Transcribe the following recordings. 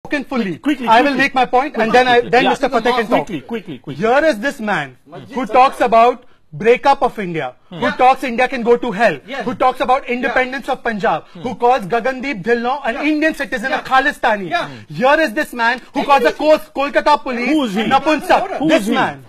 fully. Quickly, I will make my point and then Mr. Fateh can talk. Quickly. Here is this man who talks about breakup of India, who talks India can go to hell, who talks about independence of Punjab, who calls Gagandeep Dhillon an Indian citizen, a Khalistani. Here is this man who calls the Kolkata police Napunsak. This man,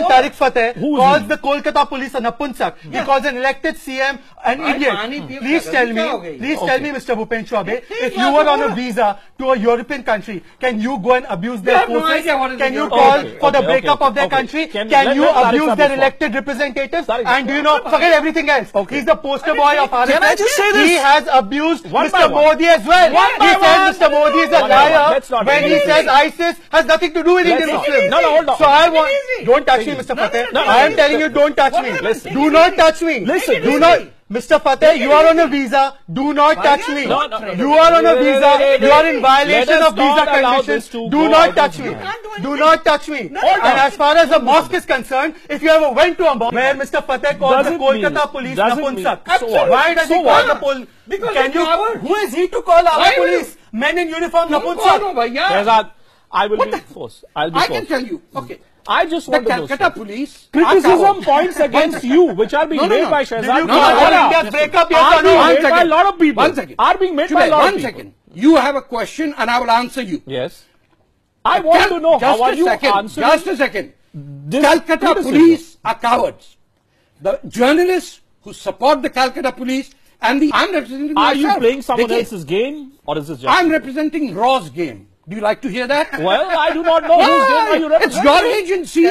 Tariq Fateh, calls the Kolkata police a Napunsak. He calls an elected CM an idiot. Please tell me, Mr. Bhupen Chaube, if you were on a visa to a European country, can you go and abuse their forces? Can you call for the breakup of their country? Can you abuse their elected representatives? And do you know, forget everything else. He's the poster boy of RSS. Can I just say this? He has abused Mr. Modi as well. He says Mr. Modi is a liar when he says ISIS has nothing to do with Indian Muslims. No, hold on. So I want, don't touch me, Mr. Fateh. I am telling you, don't touch me. Do not touch me. Do not. Mr. Fateh, you are on a visa. Do not touch me. You are on a visa. You are in violation of visa conditions. Do not touch me. Do not touch me. And as far as the mosque is concerned, if you ever went to a mosque where Mr. Fateh calls the Kolkata police Napunsak, why does he call the police? Who is he to call our police? Men in uniform Napunsak. I will be forced. I can tell you. Okay. I just want the to know. Calcutta police. Criticism points against you, which are being made by Shehzad. India's breakup, yes or no? Are being made by a lot of people. 1 second. Are being made by a lot of people. 1 second. You have a question and I will answer you. Yes. I want to know how are you answering. Just a second. Calcutta police are cowards. The journalists who support the Calcutta police and I'm representing myself. Are you playing someone else's game or is this just? I'm representing Raw's game. Do you like to hear that? Well, I do not know whose game are you representing. It's your agency.